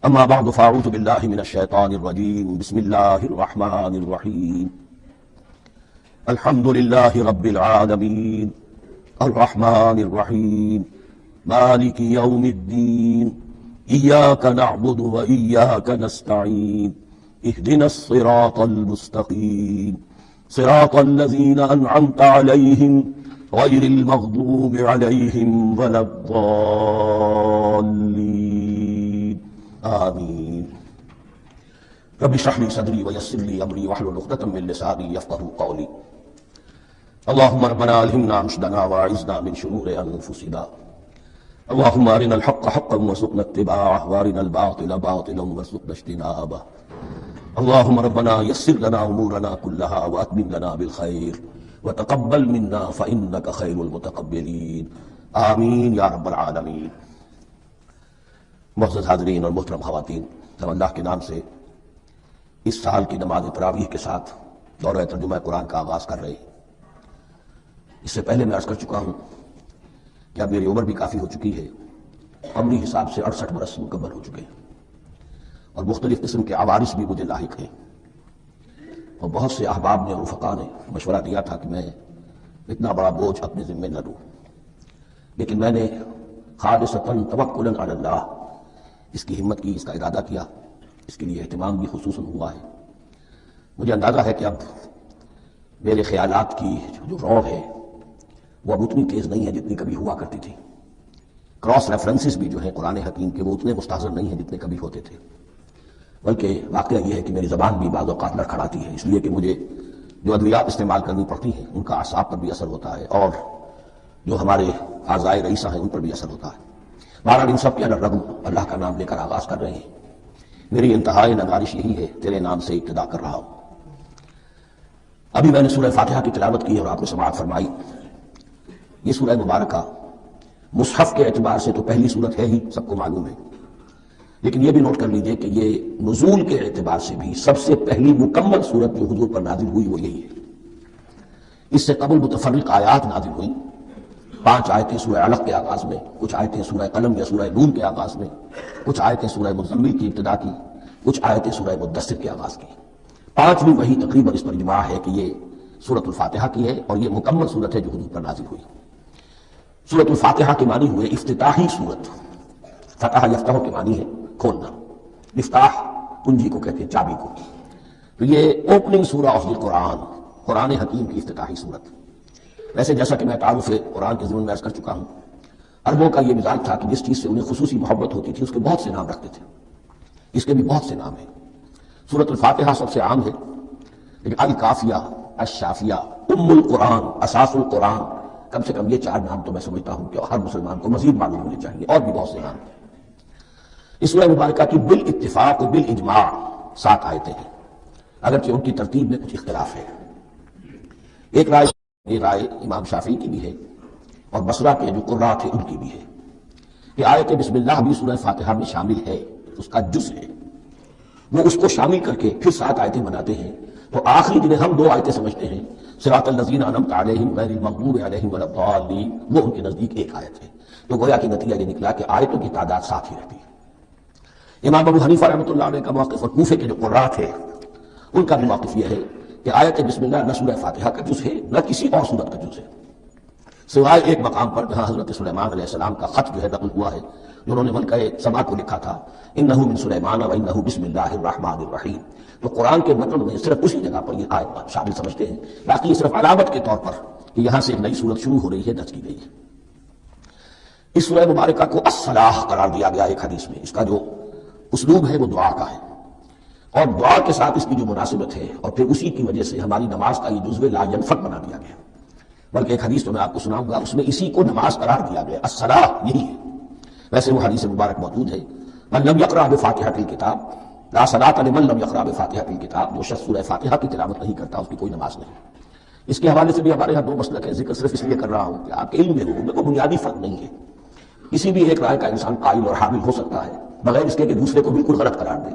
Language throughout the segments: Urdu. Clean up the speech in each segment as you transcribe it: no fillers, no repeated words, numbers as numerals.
اما بعد فاعوذ باللہ من الشیطان الرجیم بسم اللہ الرحمن الرحیم الحمد للہ رب العالمین الرحمن الرحیم مالک یوم الدین ایاک نعبد و ایاک نستعین اہدنا الصراط المستقیم صراط الذین انعمت علیہم غیر المغضوب علیہم ولا الضالین آمین۔ رب اشرح لي صدري ويسر لي امري واحلل عقدة من لساني يفقهوا قولي۔ اللهم ربنا الهمنا رشدنا واعذنا من شرور انفسنا، اللهم ارنا الحق حقا وارزقنا اتباعه وارنا الباطل باطلا وارزقنا اجتنابه، اللهم ربنا يسر لنا امورنا كلها واتمم لنا بالخير وتقبل منا فانك خير المتقبلين، آمین یا رب العالمین۔ معزز حاضرین اور محترم خواتین، ہم اللہ کے نام سے اس سال کی نماز تراویح کے ساتھ دورہ ترجمہ قرآن کا آغاز کر رہے ہیں۔ اس سے پہلے میں عرض کر چکا ہوں کہ اب میری عمر بھی کافی ہو چکی ہے، عمری حساب سے 68 برس مکمل ہو چکے ہیں، اور مختلف قسم کے عوارض بھی مجھے لاحق ہیں، اور بہت سے احباب نے اور رفقا نے مشورہ دیا تھا کہ میں اتنا بڑا بوجھ اپنے ذمہ نہ لوں، لیکن میں نے خالصتاً توکلاً علی اللہ اس کی ہمت کی، اس کا ارادہ کیا، اس کے لیے اہتمام بھی خصوصاً ہوا ہے۔ مجھے اندازہ ہے کہ اب میرے خیالات کی جو رو ہے وہ اب اتنی تیز نہیں ہے جتنی کبھی ہوا کرتی تھی، کراس ریفرنسز بھی جو ہیں قرآن حکیم کے وہ اتنے مستحضر نہیں ہیں جتنے کبھی ہوتے تھے، بلکہ واقعہ یہ ہے کہ میری زبان بھی بعض اوقات لڑکھڑاتی ہے، اس لیے کہ مجھے جو ادویات استعمال کرنی پڑتی ہیں ان کا اعصاب پر بھی اثر ہوتا ہے، اور جو ہمارے اعضائے رئیسہ ہیں ان پر بھی اثر ہوتا ہے۔ بہرحال ان سب کے الرغم اللہ کا نام لے کر آغاز کر رہے ہیں۔ میری انتہائی نگارش یہی ہے، تیرے نام سے ابتدا کر رہا ہوں۔ ابھی میں نے سورہ فاتحہ کی تلاوت کی اور آپ کو سماعت فرمائی۔ یہ سورہ مبارکہ مصحف کے اعتبار سے تو پہلی سورت ہے ہی، سب کو معلوم ہے، لیکن یہ بھی نوٹ کر لیجئے کہ یہ نزول کے اعتبار سے بھی سب سے پہلی مکمل سورت جو حضور پر نازل ہوئی وہ یہی ہے۔ اس سے قبل متفرق آیات نازل ہوئیں، 5 آیتیں سورہ علق کے آغاز میں، کچھ آیتیں سورہ قلم یا سورہ نون کے آغاز میں، کچھ آیتیں سورہ مزمل کی ابتدا کی، کچھ آیتیں سورہ مدثر کے آغاز کی۔ 5ویں وحی تقریباً اس پر اجماع ہے کہ یہ سورۃ الفاتحہ کی ہے، اور یہ مکمل سورت ہے جو حضور پر نازل ہوئی۔ سورۃ الفاتحہ کے معنی ہوئے افتتاحی سورت، فتح یفتح کے معنی ہے کھولنا، مفتاح کنجی کو کہتے ہیں، چابی کو، تو یہ اوپننگ سورہ آف دی قرآن، قرآن حکیم کی افتتاحی سورت۔ ویسے جیسا کہ میں تعارف قرآن کے ضمن میں عرض کر چکا ہوں، عربوں کا یہ مزاج تھا کہ جس چیز سے انہیں خصوصی محبت ہوتی تھی اس کے بہت سے نام رکھتے تھے، اس کے بھی بہت سے نام ہیں۔ سورۃ الفاتحہ سب سے عام ہے، لیکن الکافیہ، الشافیہ، ام القرآن، اساس القرآن، کم سے کم یہ 4 نام تو میں سمجھتا ہوں کہ ہر مسلمان کو مزید معلوم ہونے چاہیے، اور بھی بہت سے نام ہیں۔ اس سورہ مبارکہ کی بالاتفاق و بالاجماع 7 آیتیں ہیں، اگرچہ ان کی ترتیب میں کچھ اختلاف ہے۔ ایک رائے یہ رائے امام شافعی کی بھی ہے، اور بصرہ کے جو قراء تھے ان کی بھی ہے، کہ آیت بسم اللہ بھی سورہ فاتحہ میں شامل ہے، اس کا جز ہے، وہ اس کو شامل کر کے پھر 7 آیتیں بناتے ہیں، تو آخری جنہیں ہم 2 آیتیں سمجھتے ہیں، صراط الذین انعمت علیہم غیر المغضوب علیہم ولا الضالین، وہ ان کے نزدیک ایک آیت ہے، تو گویا کہ نتیجہ یہ نکلا کہ آیتوں کی تعداد 7 ہی رہتی ہے۔ امام ابو حنیفہ رحمۃ اللہ علیہ کا موقف اور کوفے کے جو قراء تھے ان کا بھی موقف یہ ہے کہ آیت بسم اللہ نہ سورہ فاتحہ کا جز ہے نہ کسی اور سورت کا جز ہے، سوائے ایک مقام پر جہاں حضرت سلیمان علیہ السلام کا خط جو ہے نقل ہوا ہے، جنہوں نے ملکہ سبا کو لکھا تھا، انہ من سلیمان و انہ بسم اللہ الرحمن الرحیم، تو قرآن کے متن میں صرف اسی جگہ پر یہ آیت شامل سمجھتے ہیں، باقی یہ صرف علامت کے طور پر کہ یہاں سے ایک نئی سورت شروع ہو رہی ہے درج کی گئی ہے۔ اس سورہ مبارکہ کو الصلاح قرار دیا گیا ایک حدیث میں، اس کا جو اسلوب ہے وہ دعا کا ہے، اور دعا کے ساتھ اس کی جو مناسبت ہے، اور پھر اسی کی وجہ سے ہماری نماز کا یہ جزو لا ینفک بنا دیا گیا، بلکہ ایک حدیث تو میں آپ کو سناؤں گا، اس میں اسی کو نماز قرار دیا گیا، الصلاح یہی ہے۔ ویسے وہ حدیث مبارک موجود ہے، من لم یقرأ بفاتحۃ الکتاب لا صلاۃ لمن لم یقرأ بفاتحۃ الکتاب، جو شخص سورہ فاتحہ کی تلاوت نہیں کرتا اس کی کوئی نماز نہیں۔ اس کے حوالے سے بھی ہمارے یہاں 2 مسلک ہیں، ذکر صرف اس لیے کر رہا ہوں کہ آپ کے علم میں ہو، میں کوئی بنیادی فرق نہیں ہے، کسی بھی ایک رائے کا انسان قائل اور حامل ہو سکتا ہے بغیر اس کے کہ دوسرے کو بالکل غلط قرار دے،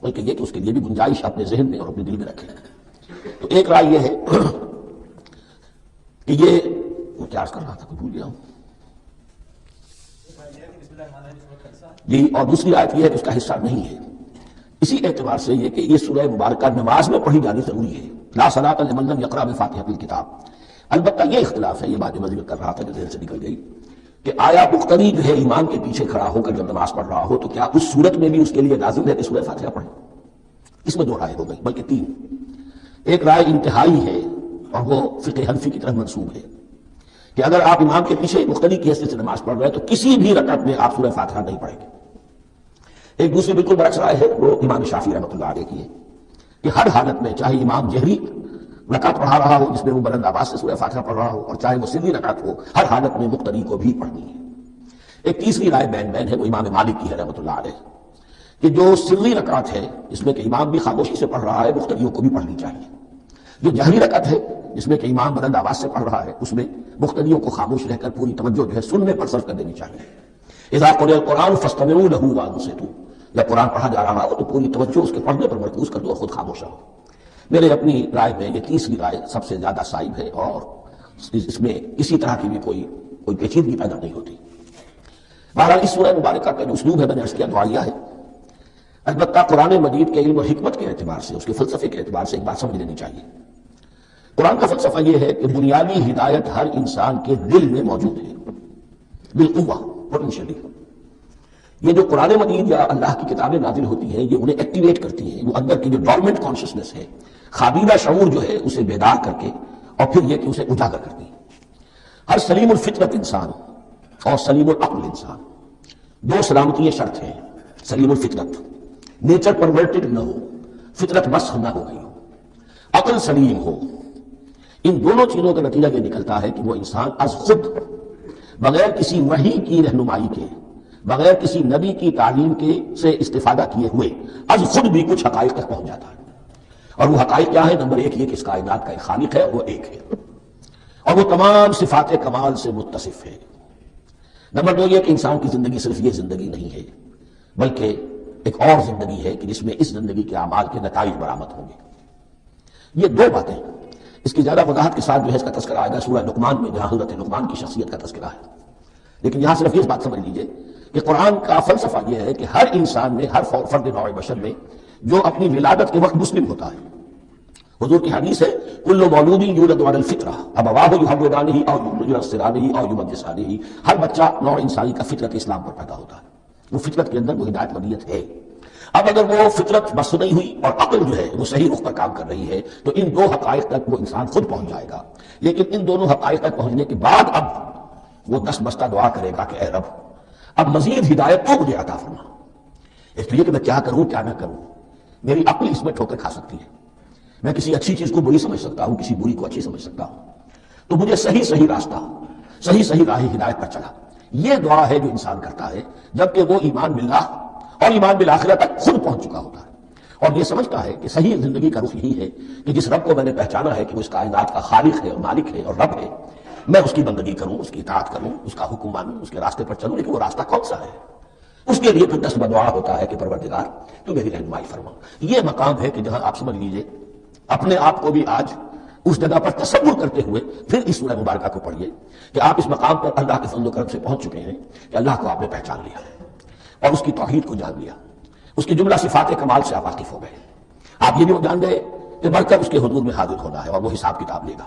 بلکہ یہ کہ اس کے لیے بھی گنجائش اپنے ذہن میں اور اپنے دل میں رکھے۔ تو ایک رائے یہ ہے کہ یہ کیا عرض کر رہا تھا، بھول گیا ہوں۔ جی، اور دوسری آیت یہ ہے کہ اس کا حصہ نہیں ہے۔ اسی اعتبار سے یہ کہ یہ سورہ مبارکہ نماز میں پڑھی جانی ضروری ہے۔ لا صلاۃ لمن لم یقرأ بفاتحۃ الکتاب۔ البتہ یہ اختلاف ہے، یہ بات میں ذکر کر رہا تھا کہ ذہن سے نکل گئی، کہ آیا مقتدی جو ہے امام کے پیچھے کھڑا ہو کر جب نماز پڑھ رہا ہو تو کیا اس صورت میں بھی اس کے لیے لازم ہے کہ سورہ فاتحہ پڑھے؟ اس میں دو رائے ہو گئی، بلکہ تین۔ ایک رائے انتہائی ہے اور وہ فقہ حنفی کی طرف منسوب ہے کہ اگر آپ امام کے پیچھے مقتدی کی حیثیت سے نماز پڑھ رہے ہیں تو کسی بھی رکعت میں آپ سورہ فاتحہ نہیں پڑھیں گے۔ ایک دوسری بالکل برعکس رائے ہے، وہ امام شافعی رحمۃ اللہ علیہ کی ہے کہ ہر حالت میں، چاہے امام جہری رکعت پڑھا رہا ہو جس میں وہ بلند آواز سے سورہ فاتحہ پڑھ رہا ہو، اور چاہے وہ سری رکعت ہو، ہر حالت میں مقتدی کو بھی پڑھنی ہے۔ ایک تیسری رائے بین ہے، وہ امام مالک کی ہے رحمۃ اللہ علیہ، کہ جو سری رکعت ہے جس میں کہ امام بھی خاموشی سے پڑھ رہا ہے، مقتدیوں کو بھی پڑھنی چاہیے۔ جو جہری رکعت ہے جس میں کہ امام بلند آواز سے پڑھ رہا ہے، اس میں مقتدیوں کو خاموش رہ کر پوری توجہ جو ہے سننے پر صرف کر دینی چاہیے۔ اذا قرئ القرآن فاستمعوا له وانصتوا، جب قرآن پڑھا جا رہا ہو تو پوری توجہ اس کے پڑھنے پر مرکوز کر دو اور خود خاموش رہو۔ میرے اپنی رائے میں یہ تیسری رائے سب سے زیادہ صائب ہے اور اس میں کسی طرح کی بھی کوئی پیچیدگی پیدا نہیں ہوتی۔ بہرحال اس سورہ مبارکہ کا جو اسلوب ہے میں نے عرض کیا دعائیہ ہے۔ البتہ قرآن مجید کے علم و حکمت کے اعتبار سے، اس کے فلسفے کے اعتبار سے ایک بات سمجھ لینی چاہیے۔ قرآن کا فلسفہ یہ ہے کہ بنیادی ہدایت ہر انسان کے دل میں موجود ہے، بالقوہ، پوٹینشلی۔ یہ جو قرآن مجید یا اللہ کی کتابیں نازل ہوتی ہیں یہ انہیں ایکٹیویٹ کرتی ہیں، وہ اندر کی جو ڈورمنٹ کانشسنس ہے، خوابیدہ شعور جو ہے اسے بیدار کر کے، اور پھر یہ کہ اسے اجاگر کرتی ہے۔ ہر سلیم الفطرت انسان اور سلیم العقل انسان، دو سلامتی شرط ہیں۔ سلیم الفطرت، نیچر پرورٹڈ نہ ہو، فطرت مسخ نہ ہو گئی ہو، عقل سلیم ہو۔ ان دونوں چیزوں کا نتیجہ یہ نکلتا ہے کہ وہ انسان از خود، بغیر کسی وحی کی رہنمائی کے، بغیر کسی نبی کی تعلیم کے سے استفادہ کیے ہوئے از خود بھی کچھ حقائق تک پہنچ جاتا ہے۔ اور وہ حقائق کیا ہے؟ نمبر ایک یہ کہ اس کائنات کا ایک خالق ہے، وہ ایک ہے اور وہ تمام صفات کمال سے متصف ہے۔ نمبر دو یہ کہ انسان کی زندگی صرف یہ زندگی نہیں ہے، بلکہ ایک اور زندگی ہے کہ جس میں اس زندگی کے اعمال کے نتائج برآمد ہوں گے۔ یہ دو باتیں، اس کی زیادہ وضاحت کے ساتھ جو ہے اس کا تذکرہ آئے گا سورہ لقمان میں، جہاں حضرت لقمان کی شخصیت کا تذکرہ ہے۔ لیکن یہاں صرف یہ بات سمجھ لیجئے کہ قرآن کا فلسفہ یہ ہے کہ ہر انسان میں، ہر فرد نوع بشر میں، جو اپنی ولادت کے وقت مسلم ہوتا ہے، حضور کی حدیث ہے کل مولود یولد علی الفطرہ ابواہ یحودانہ او ینصرانہ او یمجسانہ، ہر بچہ نوع انسانی کا فطرت اسلام پر پیدا ہوتا ہے، وہ فطرت کے اندر وہ ہدایت مدیت ہے۔ اب اگر وہ فطرت بس نہیں ہوئی اور عقل جو ہے وہ صحیح رخ پر کام کر رہی ہے تو ان دو حقائق تک وہ انسان خود پہنچ جائے گا۔ لیکن ان دونوں حقائق تک پہنچنے کے بعد اب وہ دس بستہ دعا کرے گا کہ اے رب اب مزید ہدایت تو مجھے عطا فرما، اس لیے کہ میں کیا کروں کیا نہ کروں، میری عقل اس میں ٹھوکر کھا سکتی ہے، میں کسی اچھی چیز کو بری سمجھ سکتا ہوں، کسی بری کو اچھی سمجھ سکتا ہوں، تو مجھے صحیح راستہ، صحیح راہ ہدایت پر چلا۔ یہ دعا ہے جو انسان کرتا ہے جبکہ وہ ایمان باللہ اور ایمان بالآخرہ تک خود پہنچ چکا ہوتا ہے، اور یہ سمجھتا ہے کہ صحیح زندگی کا رخ یہی ہے کہ جس رب کو میں نے پہچانا ہے کہ وہ اس کائنات کا خالق ہے اور مالک ہے اور رب ہے، میں اس کی بندگی کروں، اس کی اطاعت کروں، اس کا حکم مانوں، اس کے راستے پر چلوں۔ لیکن وہ راستہ کون سا ہے؟ اس کے لیے پھر دست بدعا ہوتا ہے کہ پروردگار تو میری رہنمائی فرما۔ یہ مقام ہے کہ جہاں آپ سمجھ لیجئے اپنے آپ کو بھی آج اس جگہ پر تصور کرتے ہوئے پھر اس سورہ مبارکہ کو پڑھیے کہ آپ اس مقام پر اللہ کے فضل و کرم سے پہنچ چکے ہیں کہ اللہ کو آپ نے پہچان لیا اور اس کی توحید کو جان لیا، اس کی جملہ صفات کمال سے آپ واقف ہو گئے۔ آپ یہ بھی جان گئے کہ بڑھ کر اس کے حضور میں حاضر ہونا ہے اور وہ حساب کتاب لے گا۔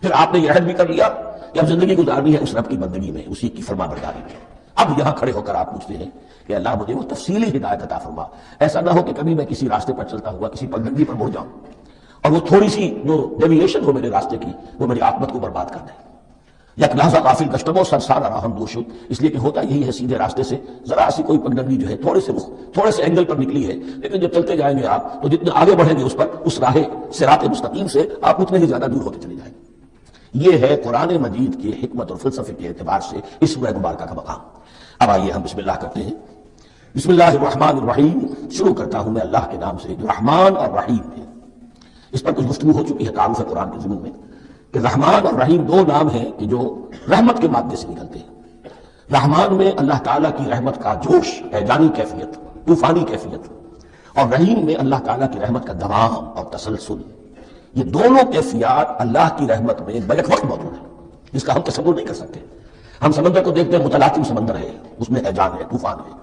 پھر آپ نے یہ عہد بھی کر لیا کہ اب زندگی گزارنی ہے اس رب کی بندگی میں، اسی کی فرما برداری میں۔ اب یہاں کھڑے ہو کر آپ پوچھتے ہیں کہ اللہ مجھے وہ تفصیلی ہدایت عطا فرما، ایسا نہ ہو کہ کبھی میں کسی راستے پر چلتا ہوا کسی پگڈنڈی پر مڑ جاؤں اور وہ تھوڑی سی جو ڈیویشن ہو میرے راستے کی وہ میری عاقبت کو برباد کر دے۔ یک لحظہ غافل گشتم و سرسار راہم دوشد، اس لیے کہ ہوتا یہی ہے سیدھے راستے سے ذرا سی کوئی پگڈنڈی جو ہے تھوڑے سے اینگل پر نکلی ہے، لیکن جب چلتے جائیں گے آپ تو جتنے آگے بڑھیں گے اس پر، اس راہ صراط مستقیم سے آپ اتنے ہی زیادہ دور ہوتے چلے جائیں گے۔ یہ ہے قرآن مجید کی حکمت اور فلسفے کے اعتبار سے اس سورہ مبارکہ کا مقام۔ اب آئیے ہم بسم اللہ کرتے ہیں۔ بسم اللہ الرحمن الرحیم، شروع کرتا ہوں میں اللہ کے نام سے جو رحمان اور رحیم ہے۔ اس پر کچھ گفتگو ہو چکی ہے تعارف قرآن کے ضمن میں کہ رحمان اور رحیم دو نام ہیں کہ جو رحمت کے مادے سے نکلتے ہیں۔ رحمان میں اللہ تعالیٰ کی رحمت کا جوش، ہیجانی کیفیت، طوفانی کیفیت، اور رحیم میں اللہ تعالیٰ کی رحمت کا دوام اور تسلسل۔ یہ دونوں کیفیات اللہ کی رحمت میں بیک وقت موجود ہیں جس کا ہم تصور نہیں کر سکتے۔ ہم سمندر کو دیکھتے ہیں، متلاطم سمندر ہے، اس میں ہیجان ہے، طوفان ہے،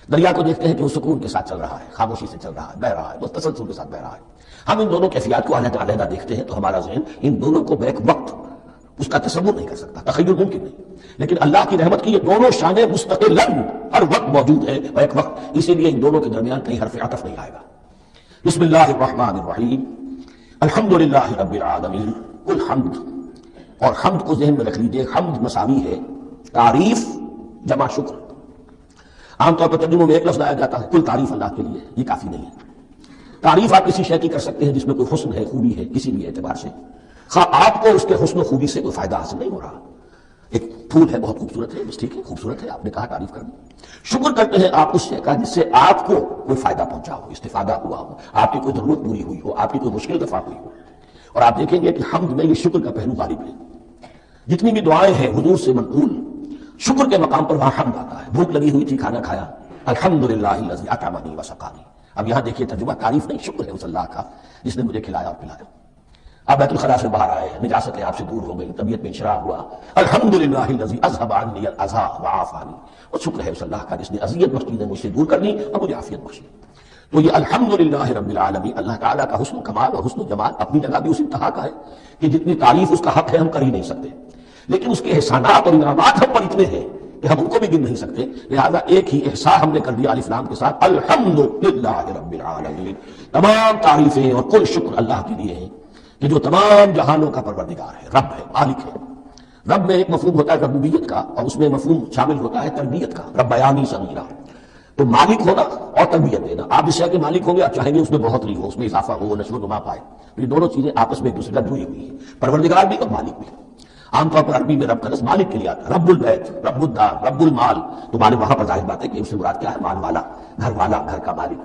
دریا کو دیکھتے ہیں کہ وہ سکون کے ساتھ چل رہا ہے، خاموشی سے چل رہا ہے، بہ رہا ہے، بس تسلسل کے ساتھ بہ رہا ہے۔ ہم ان دونوں کیفیات کو علیحدہ علیحدہ دیکھتے ہیں تو ہمارا ذہن ان دونوں کو بیک وقت اس کا تصور نہیں کر سکتا، تخیل ممکن نہیں۔ لیکن اللہ کی رحمت کی یہ دونوں شانیں مستقلاً ہر وقت موجود ہے بیک وقت، اسی لیے ان دونوں کے درمیان کہیں حرف عطف نہیں آئے گا۔ بسم اللہ الرحمن الرحیم، الحمدللہ رب العالمین۔ کل حمد، اور حمد کو ذہن میں رکھ لیجئے، حمد مساوی ہے تعریف جمع شکر۔ عام طور پر ترجموں میں ایک لفظ لایا جاتا ہے کل تعریف اللہ کے لیے، یہ کافی نہیں ہے۔ تعریف آپ کسی شے کی کر سکتے ہیں جس میں کوئی حسن ہے، خوبی ہے، کسی بھی اعتبار سے، خواہ آپ کو اس کے حسن و خوبی سے کوئی فائدہ حاصل نہیں ہو رہا۔ ایک پھول ہے، بہت خوبصورت ہے، بس ٹھیک ہے، خوبصورت ہے، آپ نے کہا تعریف کر دی۔ شکر کرتے ہیں آپ اس شے کا جس سے آپ کو کوئی فائدہ پہنچا ہو، استفادہ ہوا ہو، آپ کی کوئی ضرورت پوری ہوئی ہو، آپ کی کوئی مشکل دفع ہوئی ہو۔ اور آپ دیکھیں گے کہ حمد میں یہ شکر کا پہلو غالب ہے۔ جتنی بھی دعائیں ہیں حضور سے منقول، شکر کے مقام پر وہاں حمد آتا ہے۔ بھوک لگی ہوئی تھی، کھانا کھایا، الحمدللہ الذی اطعمنی وسقانی۔ اب یہاں دیکھیے ترجمہ تعریف نہیں، شکر ہے اس اللہ کا جس نے مجھے کھلایا اور پلایا۔ آپ بیت الخلاء سے باہر آئے، نجاستیں آپ سے دور ہو گئی، طبیعت میں انشراح ہوا، الحمدللہ الذی اذھب عنی الاذی وعافانی۔ اور شکر ہے اس اللہ کا جس نے اذیت بخشی، نے مجھ سے دور کر لی اور مجھے عافیت بخشی۔ تو یہ الحمدللہ رب العالمین، اللہ تعالیٰ کا حسن و کمال اور حسن و جمال اپنی جگہ بھی اس انتہا کا ہے کہ جتنی تعریف اس کا حق ہے ہم کر ہی نہیں سکتے، لیکن اس کے احسانات اور انعامات ہم پر اتنے ہیں کہ ہم ان کو بھی گن نہیں سکتے۔ لہذا ایک ہی احسان ہم نے کر دیا الف لام کے ساتھ، الحمدللہ رب العالمین۔ تمام تعریفیں اور کل شکر اللہ کے لیے ہیں کہ جو تمام جہانوں کا پروردگار ہے، رب ہے، مالک ہے۔ رب میں ایک مفہوم ہوتا ہے ربوبیت کا، اور اس میں مفہوم شامل ہوتا ہے تربیت کا، ربیانی صغیرہ۔ تو مالک ہونا اور تربیت دینا، آپ اس شے کے مالک ہوں گے، آپ چاہیں گے اس میں بہتری ہو، اس میں اضافہ ہو، نشو و نما پائے۔ تو یہ دونوں چیزیں آپس میں ایک دوسرے کا جڑی ہوئی ہیں، پروردگار بھی اور مالک بھی۔ عام طور پر عربی میں رب کا لفظ مالک کے لیے آتا ہے، رب البیت، رب الدار، رب المال۔ تو مالک وہاں پر ظاہر بات ہے کہ اس سے مراد کیا ہے، مال والا، گھر کا مالک۔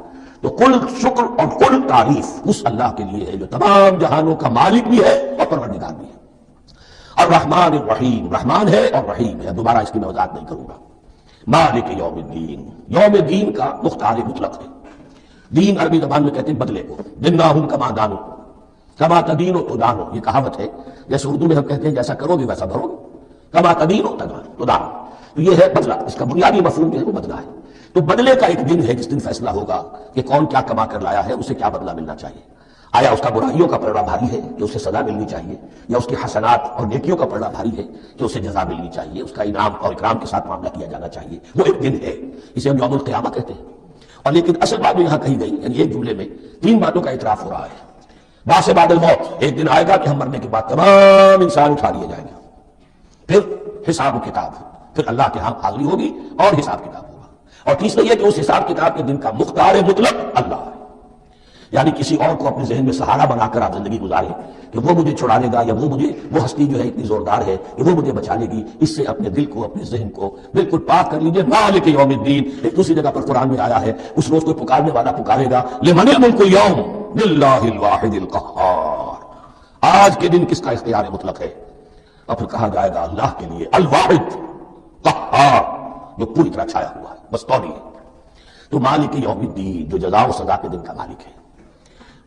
تو کل شکر اور کل تعریف اس اللہ کے لیے ہے جو تمام جہانوں کا مالک بھی ہے اور پروردگار بھی ہے۔ الرحمن الرحیم، رحمان ہے اور رحیم ہے، دوبارہ اس کی میں وضاحت نہیں کروں گا۔ مالک یوم الدین، یوم دین کا مختار مطلق ہے۔ دین عربی زبان میں کہتے ہیں بدلے کو، دناہم کما دانو، کما تدین و تدانو، یہ کہاوت ہے۔ جیسے اردو میں ہم کہتے ہیں جیسا کرو گے ویسا بھرو گے، کما تدین و تدانو، تو یہ ہے بدلہ۔ اس کا بنیادی مفہوم جو ہے وہ بدلہ ہے۔ تو بدلے کا ایک دن ہے جس دن فیصلہ ہوگا کہ کون کیا کما کر لایا ہے، اسے کیا بدلہ ملنا چاہیے۔ آیا اس کا برائیوں کا پلڑا بھاری ہے کہ اسے سزا ملنی چاہیے، یا اس کے حسنات اور نیکیوں کا پلڑا بھاری ہے کہ اسے جزا ملنی چاہیے، اس کا انعام اور اکرام کے ساتھ معاملہ کیا جانا چاہیے۔ وہ ایک دن ہے، اسے ہم یوم القیامہ کہتے ہیں۔ اور لیکن اصل بات جو یہاں کہی گئی، یعنی ایک جملے میں تین باتوں کا اعتراف ہو رہا ہے۔ بعث بعد الموت، ایک دن آئے گا کہ ہم مرنے کے بعد تمام انسان اٹھا لیے جائیں گے، پھر حساب و کتاب، پھر اللہ کے ہاں حاضری ہوگی اور حساب کتاب ہوگا۔ اور تیسرا یہ کہ اس حساب کتاب کے دن کا مختار مطلق اللہ ہے، یعنی کسی اور کو اپنے ذہن میں سہارا بنا کر آپ زندگی گزاریں کہ وہ مجھے چھڑا لے گا، یا وہ ہستی جو ہے اتنی زوردار ہے کہ وہ مجھے بچا لے گی۔ اس سے اپنے دل کو، اپنے ذہن کو بالکل پاک کر لیجئے۔ مالک یوم الدین، ایک دوسری جگہ پر قرآن میں آیا ہے، اس روز کوئی پکارنے والا پکارے گا، لمن الملک اليوم للہ الواحد القہار، آج کے دن کس کا اختیار مطلق ہے؟ اور پھر کہا جائے گا اللہ کے لیے، الواحد قہار، جو پوری طرح چھایا ہوا ہے، بس تولی ہے۔ تو مالک یوم الدین، جو جزا و سزا کے دن کا مالک ہے۔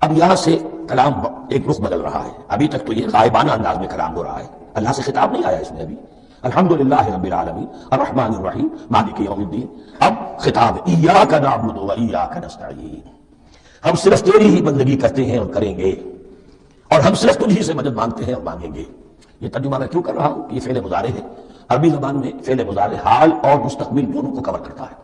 اب یہاں سے کلام ایک رخ بدل رہا ہے۔ ابھی تک تو یہ غائبانہ انداز میں کلام ہو رہا ہے، اللہ سے خطاب نہیں آیا اس میں ابھی۔ الحمدللہ رب العالمین الرحمن الرحیم مالک یوم الدین۔ اب خطاب ایاک نعبد و ایاک نستعین، ہم صرف تیری ہی بندگی کرتے ہیں اور کریں گے، اور ہم صرف تجھی سے مدد مانگتے ہیں اور مانگیں گے۔ یہ ترجمہ میں کیوں کر رہا ہوں کہ یہ فعل مضارع ہے۔ عربی زبان میں فعل مضارع حال اور مستقبل دونوں کو کور کرتا ہے۔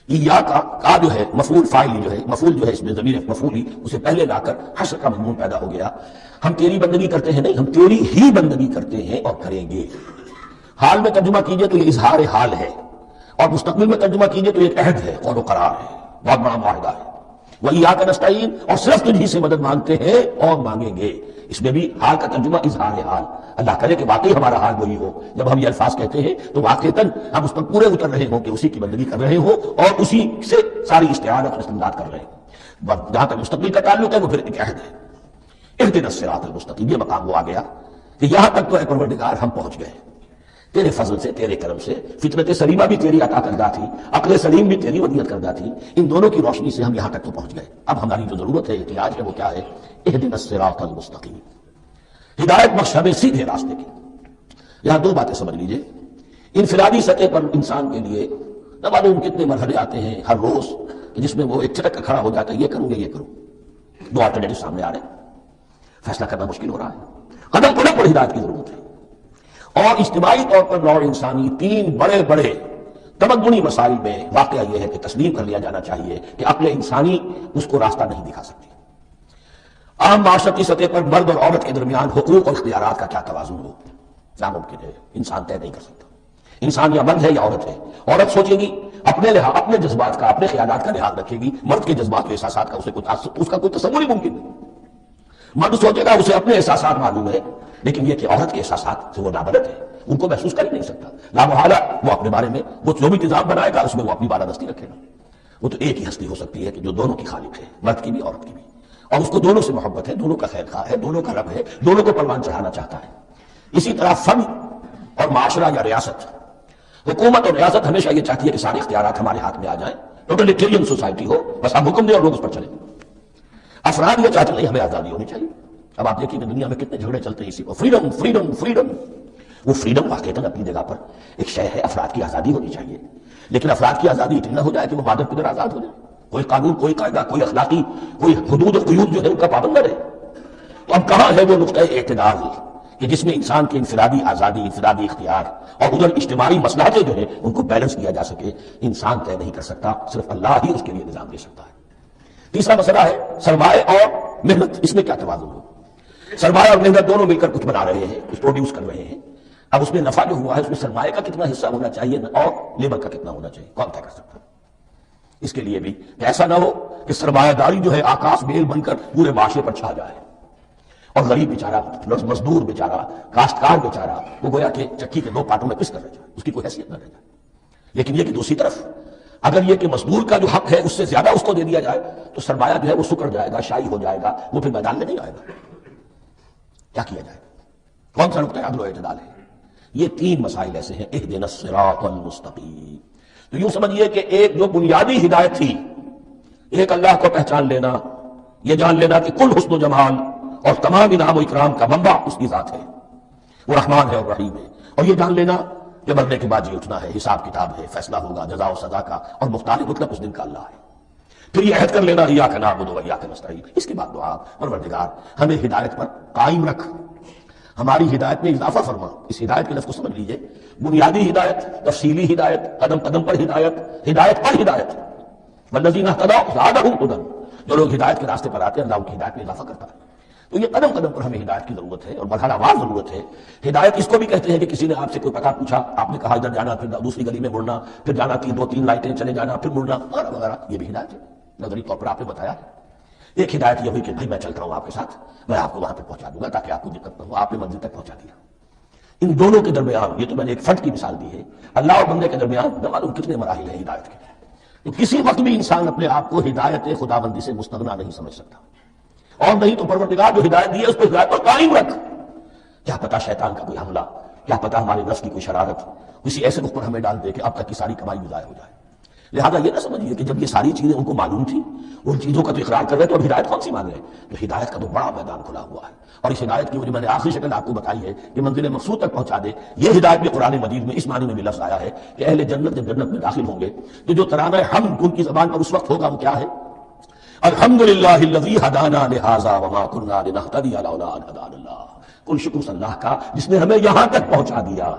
ایاک کا جو ہے مفعول فاعل جو ہے، مفعول جو ہے اس میں ضمیر مفعولی اسے پہلے لا کر حشر کا مضمون پیدا ہو گیا۔ ہم تیری بندگی کرتے ہیں، نہیں، ہم تیری ہی بندگی کرتے ہیں اور کریں گے۔ حال میں ترجمہ کیجئے تو یہ اظہار حال ہے، اور مستقبل میں ترجمہ کیجئے تو یہ عہد ہے، قول و قرار ہے، بہت بڑا معاہدہ ہے۔ وَإِيَّاكَ نَسْتَعِينُ، اور صرف تجھی سے مدد مانگتے ہیں اور مانگیں گے۔ اس میں بھی حال کا ترجمہ اظہار حال، اللہ کرے کہ واقعی ہمارا حال وہی ہو۔ جب ہم یہ الفاظ کہتے ہیں تو واقعتاً ہم اس پر پورے اتر رہے ہوں کہ اسی کی بندگی کر رہے ہوں اور اسی سے ساری استعانت اور استمداد کر رہے ہیں۔ جہاں تک مستقبل کا تعلق ہے وہ پھر ایک عہد ہے، اهدنا الصراط المستقیم۔ یہ مقام وہ آ گیا کہ یہاں تک تو اے پروردگار ہم پہنچ گئے، تیرے فضل سے، تیرے کرم سے۔ فطرت سلیمہ بھی تیری عطا کردہ تھی، عقل سلیم بھی تیری ودیعت کردہ تھی، ان دونوں کی روشنی سے ہم یہاں تک تو پہنچ گئے۔ اب ہماری جو ضرورت ہے، احتیاج ہے، وہ کیا ہے؟ اهدنا الصراط المستقیم، ہدایت بخش ہمیں سیدھے راستے کی۔ یہاں دو باتیں سمجھ لیجئے۔ انفرادی سطح پر انسان کے لیے نہ معلوم کتنے مرحلے آتے ہیں ہر روز کہ جس میں وہ ایک چٹک کر کھڑا ہو جاتا ہے، یہ کروں گا یہ کروں، دو آلٹرنیٹو سامنے آ رہے ہیں، فیصلہ کرنا مشکل ہو رہا ہے، قدم قدم پر ہدایت کی ضرورت ہے۔ اور اجتماعی طور پر نوع انسانی تین بڑے بڑے تمدنی مسائل میں واقعہ یہ ہے کہ تسلیم کر لیا جانا چاہیے کہ عقل انسانی اس کو راستہ نہیں دکھا سکتی۔ عام معاشرتی سطح پر مرد اور عورت کے درمیان حقوق اور اختیارات کا کیا توازن ہو، ناممکن ہے، انسان طے نہیں کر سکتا۔ انسان یا مرد ہے یا عورت ہے، عورت سوچے گی اپنے جذبات کا، اپنے خیالات کا لحاظ رکھے گی، مرد کے جذبات و احساسات کا اس کا کوئی تصور ہی ممکن نہیں۔ مرد سوچے گا اسے اپنے احساسات معلوم ہے، لیکن یہ کہ عورت کے احساسات سے وہ نابلد ہے، ان کو محسوس کر ہی نہیں سکتا، لامحالہ وہ اپنے بارے میں وہ جو بھی انتظام بنائے گا اس میں وہ اپنی بالادستی رکھے گا۔ وہ تو ایک ہی ہستی ہو سکتی ہے کہ جو دونوں کی خالق ہے، مرد کی بھی عورت کی بھی، اور اس کو دونوں سے محبت ہے، دونوں کا خیر خواہ ہے، دونوں کا رب ہے، دونوں کو پروان چڑھانا چاہتا ہے۔ اسی طرح فن اور معاشرہ یا ریاست، حکومت اور ریاست ہمیشہ یہ چاہتی ہے کہ سارے اختیارات ہمارے ہاتھ میں آ جائیں، ٹوٹلیٹیرین سوسائٹی ہو، بس ہم حکم دیں اور لوگ اس پر چلیں۔ افراد یہ چاہتے نہیں، ہمیں آزادی ہونی چاہیے۔ اب آپ دیکھیں کہ دنیا میں کتنے جھگڑے چلتے ہیں اسی کو، فریڈم فریڈم فریڈم۔ وہ فریڈم واقعتاً اپنی جگہ پر ایک شے ہے، افراد کی آزادی ہونی چاہیے، لیکن افراد کی آزادی اتنی نہ ہو جائے کہ وہ مادر قدر آزاد ہو جائے، کوئی قانون، کوئی قاعدہ، کوئی اخلاقی، کوئی حدود و قیود جو ہے ان کا پابند نہ رہے۔ تو اب کہاں ہے وہ نقطہ اعتدال کہ جس میں انسان کی انفرادی آزادی، انفرادی اختیار اور ادھر اجتماعی مصلحتیں جو ہے ان کو بیلنس کیا جا سکے؟ انسان طے نہیں کر سکتا، صرف اللہ ہی اس کے لیے نظام دے سکتا ہے۔ تیسرا مسئلہ ہے سرمایہ اور محنت، اس میں کیا توازن ہو؟ سرمایہ اور محنت دونوں مل کر کچھ بنا رہے ہیں، کچھ پروڈیوس کر رہے ہیں، اب اس میں نفع جو ہوا ہے اس میں سرمایہ کا کتنا حصہ ہونا چاہیے اور لیبر کا کتنا ہونا چاہیے، کون طے کر سکتا ہے؟ اس کے لیے بھی ایسا نہ ہو کہ سرمایہ داری جو ہے آکاش بیل بن کر پورے معاشرے پر چھا جائے، اور غریب بیچارہ، مزدور بیچارہ، کاشتکار بیچارہ وہ گویا کہ چکی کے دو پارٹوں میں پس کر رہ جائے، اس کی کوئی حیثیت نہ رہ جائے۔ لیکن یہ کہ دوسری طرف اگر یہ کہ مزدور کا جو حق ہے اس سے زیادہ اس کو دے دیا جائے تو سرمایہ جو ہے وہ سکڑ جائے گا، شائی ہو جائے گا، وہ پھر میدان میں نہیں آئے گا۔ کیا کیا جائے؟ کون سا نقطہ عدل و اعتدال ہے؟ یہ تین مسائل ایسے ہیں، اہدنا الصراط المستقیم۔ تو یوں سمجھیے کہ ایک جو بنیادی ہدایت تھی، ایک اللہ کو پہچان لینا، یہ جان لینا کہ کل حسن و جمال اور تمام انعام و اکرام کا منبع اس کی ذات ہے، وہ رحمان ہے اور رحیم ہے، اور یہ جان لینا کہ مرنے کے بعد جی اٹھنا ہے، حساب کتاب ہے، فیصلہ ہوگا جزا و سزا کا، اور مختار مطلق اس دن کا اللہ ہے۔ پھر یہ عہد کر لینا ایاک نعبد و ایاک نستعین۔ اس کے بعد دعا، پروردگار ہمیں ہدایت پر قائم رکھ، ہماری ہدایت میں اضافہ فرما۔ اس ہدایت کے لفظ کو سمجھ لیجئے، بنیادی ہدایت، تفصیلی ہدایت، قدم قدم پر ہدایت، ہدایت پر ہدایت۔ والذین اہتدوا زادہم ھدی، جو لوگ ہدایت کے راستے پر آتے ہیں اللہ ان کی ہدایت میں اضافہ کرتا ہے۔ تو یہ قدم قدم پر ہمیں ہدایت کی ضرورت ہے اور مرحلہ وار ضرورت ہے۔ ہدایت اس کو بھی کہتے ہیں کہ کسی نے آپ سے کوئی پتہ پوچھا، آپ نے کہا ادھر جانا، پھر دوسری گلی میں مڑنا، پھر جانا دو تین لائٹیں چلے جانا، پھر مڑنا وغیرہ وغیرہ، یہ بھی ہدایت ہے، نظری طور پر آپ نے بتایا ہے۔ ایک ہدایت یہ ہوئی کہ بھائی میں چلتا ہوں آپ کے ساتھ، میں آپ کو وہاں پہ پہنچا دوں گا تاکہ آپ کو دقت نہ ہو، آپ نے منزل تک پہنچا دیا۔ ان دونوں کے درمیان، یہ تو میں نے ایک فرد کی مثال دی ہے، اللہ اور بندے کے درمیان نہ معلوم کتنے مراحل ہیں ہدایت کے۔ تو کسی وقت بھی انسان اپنے آپ کو ہدایت خداوندی سے مستغنا نہیں سمجھ سکتا، اور نہیں تو پروردگار جو ہدایت دی ہے اس کو ہدایت پر قائم رکھ۔ کیا پتہ شیطان کا کوئی حملہ، کیا پتہ ہمارے نفس کی کوئی شرارت کسی ایسے رخ پر ہمیں ڈال دے کہ اب تک کی ساری کمائی ضائع ہو جائے۔ لہذا یہ نہ سمجھیے کہ جب یہ ساری چیزیں ان کو معلوم تھی، ان چیزوں کا تو اقرار کر رہے تو اب ہدایت کون سی مانگ رہے ہیں؟ تو ہدایت کا تو بڑا میدان کھلا ہوا ہے، اور اس ہدایت کی جو میں نے آخری شکل آپ کو بتائی ہے کہ منزل مقصود تک پہنچا دے، یہ ہدایت بھی قرآن مجید میں اس معنی میں بھی لفظ آیا ہے کہ اہل جنت جب جنت میں داخل ہوں گے تو جو ترانہ حمد ان کی زبان پر اس وقت ہوگا وہ کیا ہے؟ الحمدللہ الذی ہدانا لہذا وما کنا لنہتدی لولا ان ہدانا اللہ۔ کل شکر اس اللہ کا جس نے ہمیں یہاں تک پہنچا دیا،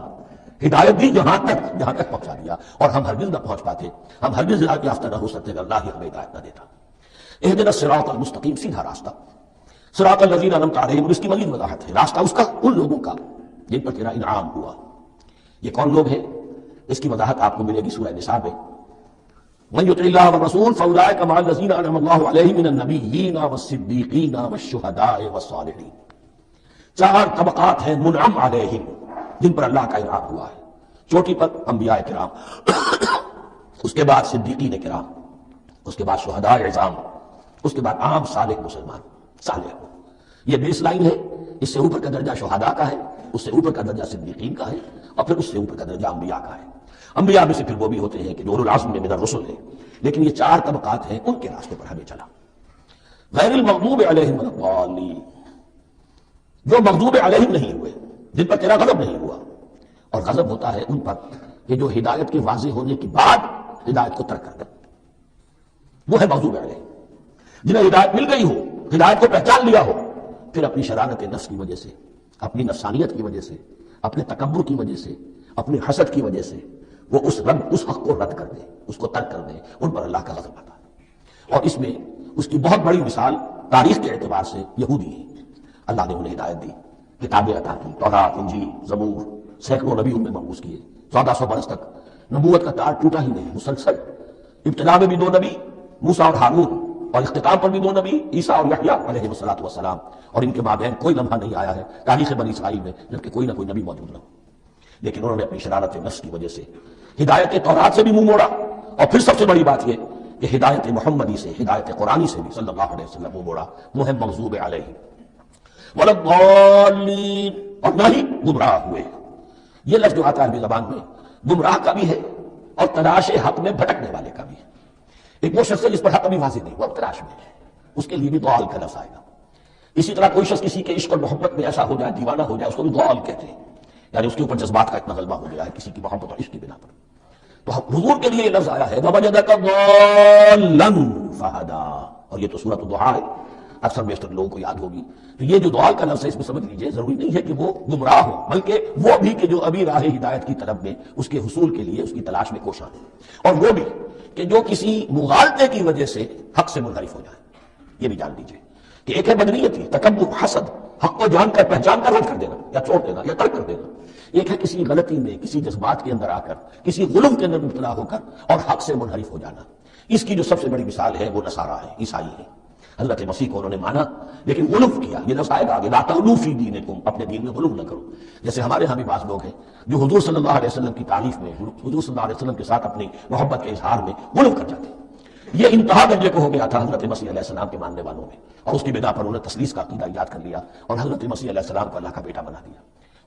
ہدایت دی یہاں تک پہنچا دیا، اور ہم ہرگز نہ پہنچ پاتے، ہم ہرگز ہدایت یافتہ نہ ہو سکتے اگر اللہ ہی ہمیں ہدایت نہ دیتا۔ اہدنا الصراط المستقیم، سیدھا راستہ، صراط الذین انعمت علیہم، اور اس کی مزید وضاحت ہے، راستہ اس کا ان لوگوں کا جن پر تیرا انعام ہوا۔ یہ کون لوگ ہیں؟ اس کی وضاحت آپ کو ملے گی سورہ نساء میں۔ من یطع اللہ والرسول فاولئک مع الذین انعم اللہ علیہم من النبیین والصدیقین والشہداء والصالحین۔ چار طبقات ہیں منعم علیہم جن پر اللہ کا انعام ہوا ہے۔ چوٹی پر انبیاء کرام، اس کے بعد صدیقین کرام، اس کے بعد شہداء عظام، اس کے بعد عام صالح مسلمان، صالح۔ یہ بیس لائن ہے، اس سے اوپر کا درجہ شہداء کا ہے، اس سے اوپر کا درجہ صدیقین کا ہے، اور پھر اس سے اوپر کا درجہ انبیاء کا ہے۔ انبیاء میں سے پھر وہ بھی ہوتے ہیں کہ جو اولو العزم میں من الرسل ہے، لیکن یہ چار طبقات ہیں، ان کے راستے پر ہمیں چلا۔ غیر المغضوب علیہم ولا الضالین، جو مغضوب علیہم نہیں ہوئے، جن پر تیرا غضب نہیں ہوا، اور غضب ہوتا ہے ان پر کہ جو ہدایت کے واضح ہونے کے بعد ہدایت کو ترک کر دیں، وہ ہے مغضوب علیہ۔ جنہیں ہدایت مل گئی ہو، ہدایت کو پہچان لیا ہو، پھر اپنی شرارت نفس کی وجہ سے، اپنی نفسانیت کی وجہ سے، اپنے تکبر کی وجہ سے، اپنے حسد کی وجہ سے وہ اس حق کو رد کر دے، اس کو ترک کر دے، ان پر اللہ کا غضب آتا ہے۔ اور اس میں اس کی بہت بڑی مثال تاریخ کے اعتبار سے یہودی ہے۔ اللہ نے انہیں ہدایت دی، کتابیں عطا کی، تورات، انجیل، زبور، سینکڑوں نبی ان میں مبعوث کیے، 1400 برس تک نبوت کا تار ٹوٹا ہی نہیں، مسلسل۔ ابتدا میں بھی 2 نبی، موسیٰ اور ہارون، اور اختتام پر بھی 2 نبی، عیسیٰ اور یحییٰ علیہ السلام، اور ان کے مابین کوئی لمحہ نہیں آیا ہے تاریخ بنی اسرائیل میں جبکہ کوئی نہ کوئی نبی موجود نہ ہو۔ لیکن انہوں نے اپنی شرارت نفس کی وجہ سے ہدایت تورات سے بھی منہ موڑا، اور پھر سب سے بڑی بات یہ کہ ہدایت محمدی سے، ہدایت قرآنی سے بھی صلی اللہ علیہ وسلم منہ موڑا، وہ ہے مغضوب علیہ وَلَضَّالِّينَ، اور نہ ہی گمراہ ہوئے۔ یہ لفظ جو آتا ہے عربی زبان میں گمراہ کا بھی ہے اور تلاش حق میں بھٹکنے والے کا بھی ہے۔ ایک وہ شخص ہے جس پر حق ابھی واضح نہیں، وہ اب تلاش میں ہے، اس کے لیے بھی ضال کا لفظ آئے گا۔ اسی طرح کوئی شخص کسی کے عشق اور محبت میں ایسا ہو جائے، دیوانہ ہو جائے، اس کو بھی ضال کہتے ہیں، یعنی اس کے اوپر جذبات کا اتنا غلبہ ہو گیا ہے کسی کی محبت اور عشق کی بنا پر۔ تو حضور کے لیے یہ لفظ آیا ہے وَوَجَدَكَ ضَالًّا فَهَدَىٰ، اور یہ تو سورۃ الضحیٰ ہے، اکثر بیشتر لوگوں کو یاد ہوگی۔ تو یہ جو دعال کا لفظ ہے، اس میں سمجھ لیجئے ضروری نہیں ہے کہ وہ گمراہ ہو، بلکہ وہ بھی کہ جو ابھی راہ ہدایت کی طلب میں، اس کے حصول کے لیے اس کی تلاش میں کوشاں ہے، اور وہ بھی کہ جو کسی مغالطے کی وجہ سے حق سے منحرف ہو جائے۔ یہ بھی جان لیجئے کہ ایک ہے بدنیتی، تکبر، حسد، حق کو جان کر پہچان کر رد کر دینا یا چھوڑ دینا یا ترک کر دینا۔ ایک ہے کسی غلطی میں، کسی جذبات کے اندر آ کر، کسی غلو کے اندر مبتلا ہو کر اور حق سے منحرف ہو جانا۔ اس کی جو سب سے بڑی مثال ہے وہ نصارہ ہے، عیسائی ہے۔ حضرت مسیح کو انہوں نے مانا لیکن غلو کیا، یہ لفظ آئے گا آگے، لا تغلوا فی دینکم، اپنے دین میں غلو نہ کرو۔ جیسے ہمارے ہاں بھی بعض لوگ ہیں جو حضور صلی اللہ علیہ وسلم کی تعریف میں، حضور صلی اللہ علیہ وسلم کے ساتھ اپنی محبت کے اظہار میں غلو کر جاتے ہیں۔ یہ انتہا درجے کو ہو گیا تھا حضرت مسیح علیہ السلام کے ماننے والوں میں، اور اس کی بنا پر انہوں نے تثلیث کا عقیدہ ایجاد کر لیا اور حضرت مسیح علیہ السلام کو اللہ کا بیٹا بنا دیا۔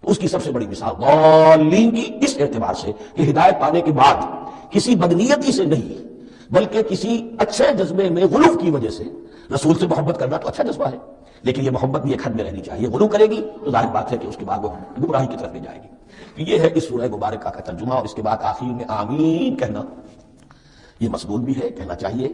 تو اس کی سب سے بڑی مثال ضالین کی اس اعتبار سے کہ ہدایت پانے کے بعد کسی بدنیتی سے نہیں بلکہ کسی اچھے جذبے میں غلو کی وجہ سے، رسول سے محبت کرنا تو اچھا جذبہ ہے، لیکن یہ محبت بھی ایک حد میں رہنی چاہیے۔ غلو کرے گی تو ظاہر بات ہے کہ اس کے بعد وہ گمراہی کی طرف لے جائے گی۔ یہ ہے اس سورہ مبارکہ کا ترجمہ، اور اس کے بعد آخر میں آمین کہنا یہ مضمون بھی ہے، کہنا چاہیے۔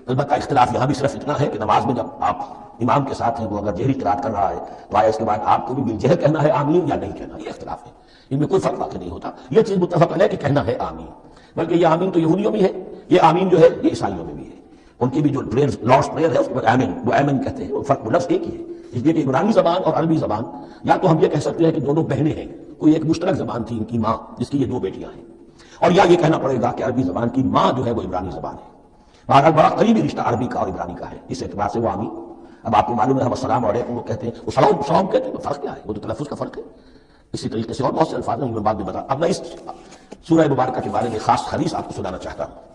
البتہ اختلاف یہاں بھی صرف اتنا ہے کہ نماز میں جب آپ امام کے ساتھ ہیں، وہ اگر جہری قرات کر رہا ہے تو آیا اس کے بعد آپ کو بھی بالجہر کہنا ہے آمین یا نہیں کہنا، یہ اختلاف ہے، ان میں کوئی فرق واقع نہیں ہوتا۔ یہ چیز متفق علیہ کہ کہنا ہے آمین، بلکہ یہ آمین تو یہودیوں میں ہے، یہ آمین جو ہے یہ عیسائیوں میں بھی ہے۔ ان کی بھی جو لارڈس پریئر ہے اس کو آمین، وہ آمین کہتے ہیں، وہ فرق لفظ ایک ہی ہے۔ اس لیے کہ عبرانی زبان اور عربی زبان، یا تو ہم یہ کہہ سکتے ہیں کہ دونوں بہنیں ہیں، کوئی ایک مشترک زبان تھی ان کی ماں جس کی یہ 2 بیٹیاں ہیں، اور یا یہ کہنا پڑے گا کہ عربی زبان کی ماں جو ہے وہ عبرانی زبان ہے۔ بہرحال بڑا قریبی رشتہ عربی کا اور عبرانی کا ہے، اس اعتبار سے وہ آمین۔ اب آپ کو معلوم ہے ہم السلام علیکم وہ کہتے ہیں، وہ سلام کہتے ہیں، فرق کیا ہے؟ وہ تو تلفظ کا فرق ہے۔ اسی طریقے سے اور بہت سے الفاظ ہیں، میں بعد میں بتا۔ اب میں اس سورہ مبارکہ کے بارے میں خاص حدیث آپ کو سنانا چاہتا ہوں،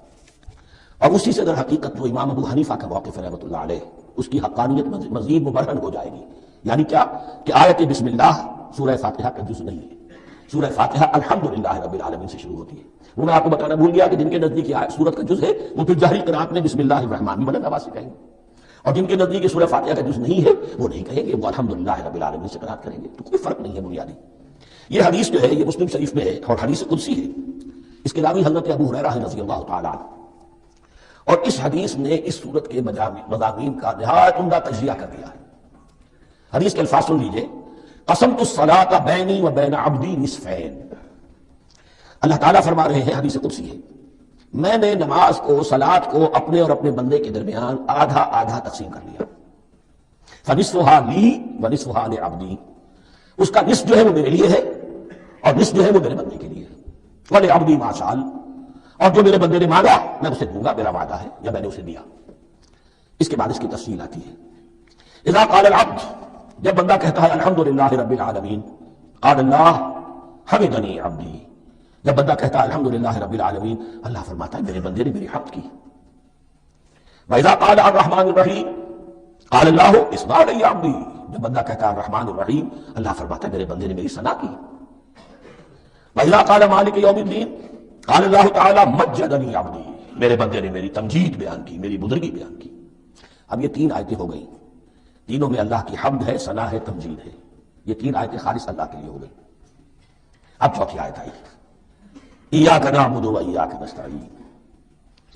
اور اسی سے در حقیقت جو امام ابو حنیفہ کا موقف ہے رحمۃ اللہ علیہ، اس کی حقانیت مزید مبرہن ہو جائے گی۔ یعنی کیا کہ آیت بسم اللہ سورہ فاتحہ کا جز نہیں ہے، سورہ فاتحہ الحمدللہ رب العالمین سے شروع ہوتی ہے۔ وہ میں آپ کو بتانا بھول گیا کہ جن کے نزدیک یہ سورت کا جز ہے وہ پھر جہری قرات میں بسم اللہ الرحمن بلند آواز سے کہیں گے، اور جن کے نزدیک یہ سورہ فاتحہ کا جز نہیں ہے وہ نہیں کہیں گے، وہ الحمدللہ رب العالمین سے قرات کریں گے۔ تو کوئی فرق نہیں ہے بنیادی۔ یہ حدیث جو ہے یہ مسلم شریف میں ہے اور حدیث قدسی ہے، اس کے راوی حضرت ابو ہریرہ رضی اللہ تعالیٰ عنہ، اور اس حدیث نے اس سورت کے مضامین کا نہایت عمدہ تجزیہ کر دیا ہے۔ حدیث کے الفاظ سن لیجئے، قسمت الصلاۃ بینی و بین عبدی نصفین، اللہ تعالیٰ فرما رہے ہیں، حدیث قدسی ہے، میں نے نماز کو، صلاۃ کو اپنے اور اپنے بندے کے درمیان آدھا آدھا تقسیم کر لیا، فنصفھا لی ونصفھا لعبدی، اس کا نصف جو ہے وہ میرے لیے ہے اور نصف جو ہے وہ میرے بندے کے لیے ہے، ولعبدی ما سأل، اور جو میرے بندے نے مانگا میں اسے دوں گا، میرا وعدہ ہے یا میں نے اسے دیا۔ اس کے بعد اس کی تفصیل آتی ہے، اذا قال العبد، جب بندہ کہتا ہے الحمدللہ رب العالمین، قال اللہ حمدنی عبدی، جب بندہ کہتا ہے الحمدللہ رب العالمین، اللہ فرماتا ہے میرے بندے نے میری حمد کی۔ وَإِذَا قَالَ الرَّحْمَنُ الرَّحِيمُ قَالَ اللَّهُ اثْنَى عَلَيَّ عَبْدِي، جب بندہ کہتا ہے الرحمن الرحیم، اللہ فرماتا ہے میرے بندے نے میری ثنا کی۔ وَإِذَا قَالَ مَالِكِ يَوْمِ الدِّينِ قَالَ اللَّهُ تَعَالَى مَجَّدَنِي عَبْدِي، میرے بندے نے میری تمجید بیان کی، میری بزرگی بیان کی۔ اب یہ 3 آیتیں ہو گئیں، تینوں میں اللہ کی حمد ہے، ثنا ہے، تمجید ہے، یہ 3 آیتیں خالص اللہ کے لیے ہو گئی۔ اب چوتھی آیت آئی، ایاک نعبد و ایاک نستعین،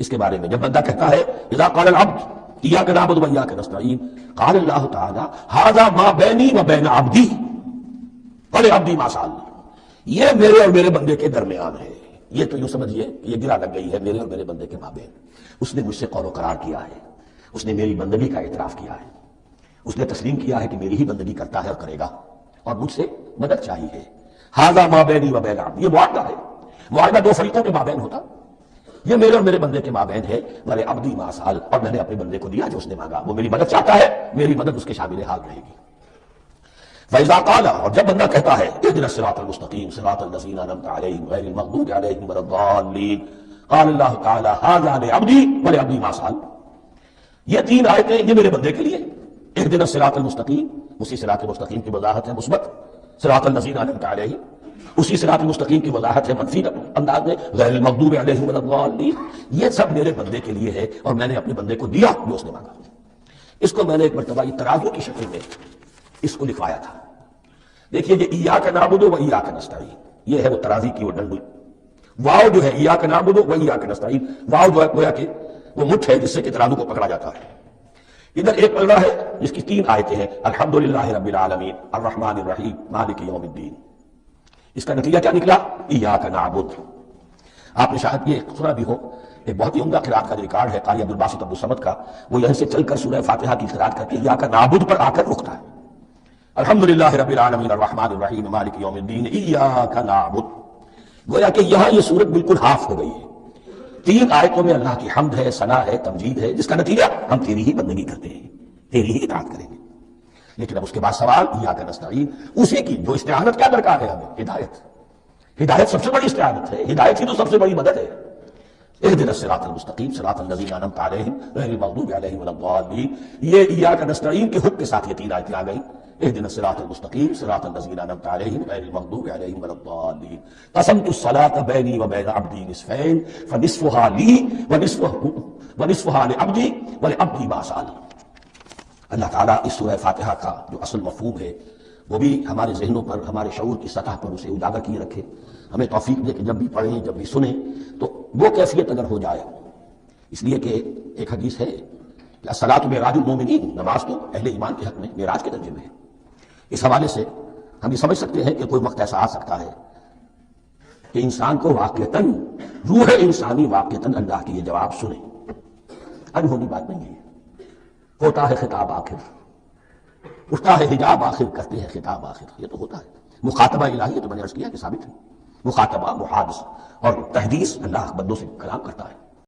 اس کے بارے میں جب بندہ کہتا ہے اذا قال العبد ایاک نعبد و ایاک نستعین قال اللہ تعالی ھذا ما بینی و بین عبدی ولعبدی ما سأل، یہ میرے اور میرے بندے کے درمیان ہے، یہ تو یوں سمجھیے یہ گرا لگ گئی ہے میرے اور میرے بندے کے مابین، اس نے مجھ سے قول و قرار کیا ہے، اس نے میری بندگی کا اعتراف کیا ہے، اس نے تسلیم کیا ہے کہ میری ہی بندگی کرتا ہے اور کرے گا اور مجھ سے مدد چاہیے۔ ھذا ما بینی و بین عبدی، یہ معاہدہ ہے، معاہدہ دو فریقوں کے مابین ہوتا، یہ میرے اور میرے بندے کے مابین ہے، ولی عبدی ما سأل، اور میں نے اپنے بندے کو دیا جو اس نے مانگا، وہ میری مدد چاہتا ہے، میری مدد اس کے شامل حال رہے گی۔ فإذا قال، اور جب بندہ کہتا ہے اهدنا الصراط المستقیم صراط الذین انعمت علیہم غیر المغضوب علیہم ولا الضالین قال اللہ تعالی ھذا لعبدی ولعبدی ما سأل، یہ تین آیتیں یہ میرے بندے کے لیے، اهدنا الصراط المستقیم اسی صراط المستقیم کی وضاحت ہے مثبت، صراط الذین انعمت علیہم اسی صراط المستقیم کی وضاحت ہے منفی انداز میں، غیر المغضوب علیہم ولا الضالین، یہ سب میرے بندے کے لیے ہے اور میں نے اپنے بندے کو دیا جو اس نے مانگا۔ اس کو میں نے ایک مرتبہ یہ ترازو کی شکل میں اس کو لکھوایا تھا، دیکھیے یہ ایاک نعبد و ایاک نستعین، یہ ہے وہ ترازی کی وہ ڈنڈی، واو جو ہے ایاک نعبد و ایاک نستعین، واو جو ہے گویا کہ وہ مٹھ ہے جس سے کہ ترازو کو پکڑا جاتا ہے۔ ادھر ایک پلڑا ہے جس کی تین آیتیں ہیں، الحمدللہ رب العالمین الرحمن الرحیم مالک یوم الدین، اس کا نتیجہ کیا نکلا؟ ایاک نعبد۔ آپ نے شاید یہ سنا بھی ہو، ایک بہت ہی عمدہ قرات کا ریکارڈ ہے قاری عبدالباسط عبدالصمد کا، وہ یہیں سے چل کر سورہ فاتحہ کی قرات کر کے ایاک نعبد پر آ کر رکتا ہے، الحمدللہ رب العالمین الرحمن الرحیم مالک یوم الدین ایاک نعبد، گویا کہ یہاں یہ صورت بالکل ہاف ہو گئی ہے، تین آیتوں میں اللہ کی حمد ہے، ثنا ہے، تمجید ہے، جس کا نتیجہ ہم تیری ہی بندگی کرتے ہیں، تیری ہی اطاعت کریں گے۔ لیکن اب اس کے بعد سوال ایاک نستعین، اسی کی جو استعانت کیا درکار ہے ہمیں؟ ہدایت، ہدایت سب سے بڑی استعانت ہے، ہدایت ہی تو سب سے بڑی مدد ہے۔ اهدنا الصراط المستقیم صراط الذین انعمت علیہم غیر المغضوب علیہم ولا الضالین، یہ ایاک نستعین کے حکم کے ساتھ یہ تین آیتیں آ گئیں، اهدنا الصراط المستقیم صراط الذین انعمت علیہم غیر المغضوب علیہم ولا الضالین، قسمت الصلاة بینی وبین عبدی نصفین فنصفها لی ونصفها لعبدی ولعبدی ما سأل۔ اللہ تعالیٰ اس سورہ فاتحہ کا جو اصل مفہوم ہے وہ بھی ہمارے ذہنوں پر، ہمارے شعور کی سطح پر اسے اجاگر کیے رکھے، ہمیں توفیق دے کہ جب بھی پڑھیں جب بھی سنیں تو وہ کیفیت اگر ہو جائے، اس لیے کہ ایک حدیث ہے کہ الصلاۃ معراج المومنین، نماز تو اہل ایمان کے حق میں معراج کے درجے میں ہے۔ اس حوالے سے ہم یہ سمجھ سکتے ہیں کہ کوئی وقت ایسا آ سکتا ہے کہ انسان کو واقعتاً، روح انسانی واقعتاً اللہ کی یہ جواب سنے، انہونی بات نہیں ہے، ہوتا ہے خطاب آخر، اٹھتا ہے حجاب آخر، کرتے ہیں خطاب آخر، یہ تو ہوتا ہے مخاطبہ الہی، تو میں نے عرض کیا کہ ثابت ہے، مخاطبہ، محادثہ اور تحدیث، اللہ بندوں سے کلام کرتا ہے۔